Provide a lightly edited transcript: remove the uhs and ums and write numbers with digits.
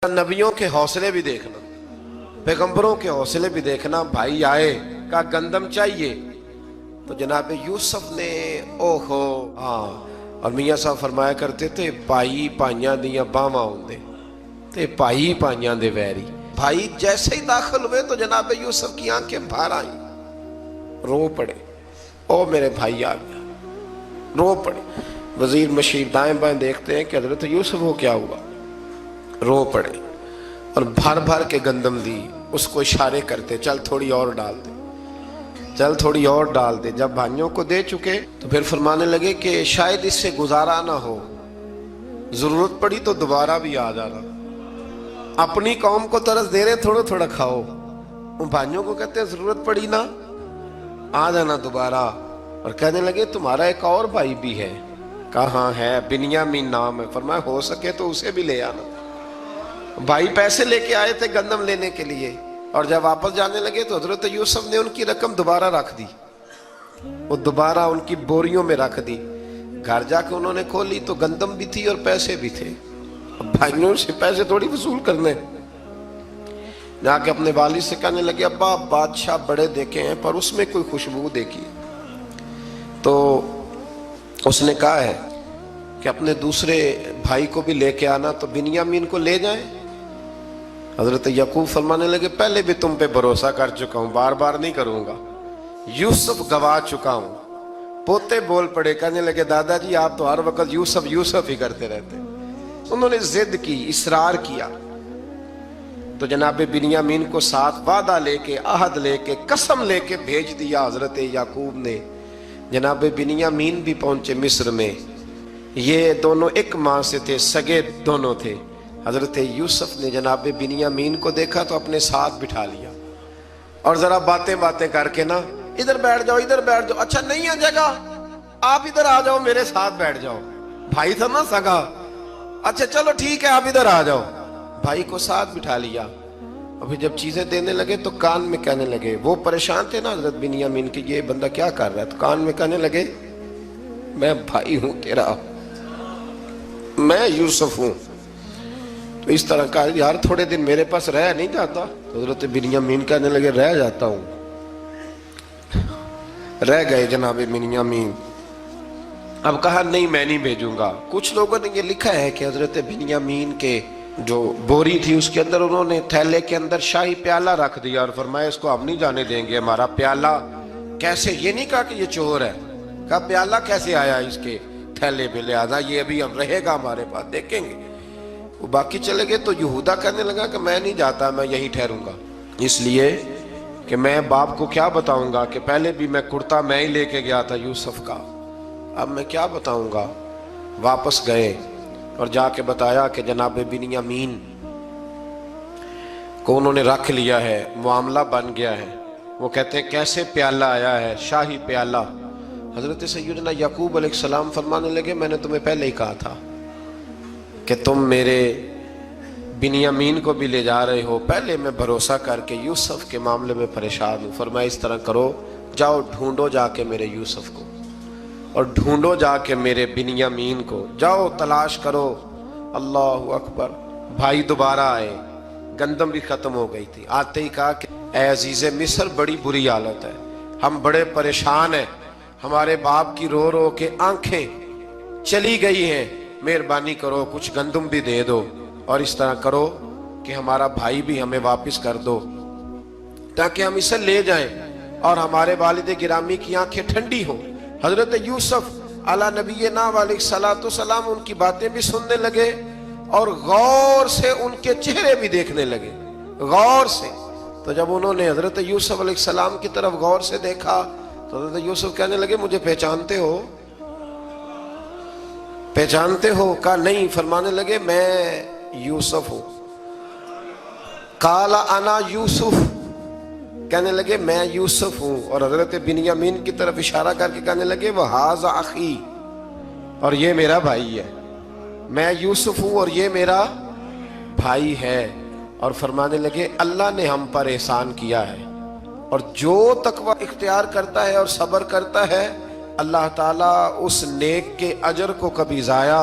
नबियों के हौसले भी देखना, पैगंबरों के हौसले भी देखना। भाई आए का गंदम चाहिए तो जनाब यूसुफ ने ओहो हाँ, और मियाँ साहब फरमाया करते थे भाई भाइयां दियां बावां होंदे ते भाई भाइयां दे वैरी। भाई जैसे ही दाखिल हुए तो जनाब यूसुफ की आंखें बाहर आई, रो पड़े, ओ मेरे भाई आ गया, रो पड़े। वजीर मशीर दाएं बाएं देखते हैं कि हजरत यूसुफ को क्या हुआ, रो पड़े और भर भर के गंदम दी, उसको इशारे करते चल थोड़ी और डाल दे, चल थोड़ी और डाल दे। जब भाइयों को दे चुके तो फिर फरमाने लगे कि शायद इससे गुजारा ना हो, जरूरत पड़ी तो दोबारा भी आ जाना। अपनी कौम को तरस दे रहे, थोड़ा थोड़ा खाओ। उन भाइयों को कहते हैं जरूरत पड़ी ना आ जाना दोबारा। और कहने लगे तुम्हारा एक और भाई भी है। कहाँ है? बिन्यामीन नाम है। फरमाया हो सके तो उसे भी ले आना। भाई पैसे लेके आए थे गंदम लेने के लिए, और जब वापस जाने लगे तो हजरत यूसुफ ने उनकी रकम दोबारा रख दी, वो दोबारा उनकी बोरियों में रख दी। घर जाके उन्होंने खोली तो गंदम भी थी और पैसे भी थे। भाइयों से पैसे थोड़ी वसूल करने। जाके अपने वालिद से कहने लगे अब्बा बादशाह बड़े देखे हैं पर उसमें कोई खुशबू देखी। तो उसने कहा है कि अपने दूसरे भाई को भी लेके आना, तो बिन्यामीन को ले जाए। हजरत याकूब फरमाने लगे पहले भी तुम पे भरोसा कर चुका हूं, बार बार नहीं करूंगा। यूसुफ गवा चुका हूं। पोते बोल पड़े, कहने लगे दादाजी आप तो हर वक्त यूसुफ यूसुफ ही करते रहते। उन्होंने जिद की, इसरार किया, तो जनाब बिन्यामीन को साथ वादा लेके, आहद लेके, कसम लेके भेज दिया हजरत याकूब ने। जनाब बिन्यामीन भी पहुंचे मिस्र में। ये दोनों एक माँ से थे, सगे दोनों थे। हजरत यूसुफ ने जनाब बिन्यामीन को देखा तो अपने साथ बिठा लिया और जरा बातें बातें करके ना, इधर बैठ जाओ, इधर बैठ जाओ। अच्छा नहीं है जगह, आप इधर आ जाओ, मेरे साथ बैठ जाओ। भाई था ना सगा, अच्छा चलो ठीक है आप इधर आ जाओ। भाई को साथ बिठा लिया। अभी जब चीजें देने लगे तो कान में कहने लगे, वो परेशान थे ना हजरत बिन्यामीन की, ये बंदा क्या कर रहा है। तो कान में कहने लगे मैं भाई हूं तेरा, मैं यूसुफ हूं। तो इस तरह का यार थोड़े दिन मेरे पास रह नहीं जाता। तो हजरत बिन्यामीन कहने लगे रह जाता हूं। रह गए जनाब बिन्यामीन। अब कहा नहीं मैं नहीं भेजूंगा। कुछ लोगों ने ये लिखा है कि हजरत बिन्यामीन के जो बोरी थी उसके अंदर उन्होंने थैले के अंदर शाही प्याला रख दिया और फरमाया इसको हम नहीं जाने देंगे। हमारा प्याला कैसे, ये नहीं कहा कि ये चोर है, कहा प्याला कैसे आया इसके थैले में, लिहाजा ये अभी हम रहेगा हमारे पास, देखेंगे। वो बाकी चले गए। तो यहूदा कहने लगा कि मैं नहीं जाता, मैं यहीं ठहरूंगा, इसलिए कि मैं बाप को क्या बताऊंगा कि पहले भी मैं कुर्ता मैं ही लेके गया था यूसुफ का, अब मैं क्या बताऊंगा। वापस गए और जाके बताया कि जनाब बिन्यामीन को उन्होंने रख लिया है, मामला बन गया है। वो कहते हैं कैसे प्याला आया है, शाही प्याला। हजरत सैयदना याकूब अलैहिस्सलाम फरमाने लगे मैंने तुम्हें पहले ही कहा था कि तुम मेरे बिन्यामीन को भी ले जा रहे हो। पहले मैं भरोसा करके यूसुफ के मामले में परेशान हूँ। फरमाया इस तरह करो, जाओ ढूंढो जाके मेरे यूसुफ को और ढूंढो जाके मेरे बिन्यामीन को, जाओ तलाश करो। अल्लाहु अकबर। भाई दोबारा आए, गंदम भी खत्म हो गई थी। आते ही कहा कि ऐ अजीज़े मिस्र बड़ी बुरी हालत है, हम बड़े परेशान हैं, हमारे बाप की रो रो के आंखें चली गई हैं, मेहरबानी करो कुछ गंदम भी दे दो और इस तरह करो कि हमारा भाई भी हमें वापस कर दो ताकि हम इसे ले जाएं और हमारे वालिद गिरामी की आंखें ठंडी हो। हजरत यूसुफ अला नबीना अलैहिस्सलातु सलाम उनकी बातें भी सुनने लगे और गौर से उनके चेहरे भी देखने लगे, गौर से। तो जब उन्होंने हजरत यूसुफ अलैहिस्सलाम की तरफ गौर से देखा तो हजरत यूसुफ कहने लगे मुझे पहचानते हो, पहचानते हो? कहा नहीं। फरमाने लगे मैं यूसुफ हूं। काला अना यूसुफ, कहने लगे मैं यूसुफ हूं। और हजरत बिन्यामीन की तरफ इशारा करके कहने लगे वह हाज़ा अखी, और ये मेरा भाई है। मैं यूसुफ हूं और ये मेरा भाई है। और फरमाने लगे अल्लाह ने हम पर एहसान किया है और जो तकवा इख्तियार करता है और सब्र करता है अल्लाह ताला उस नेक के अजर को कभी ज़ाया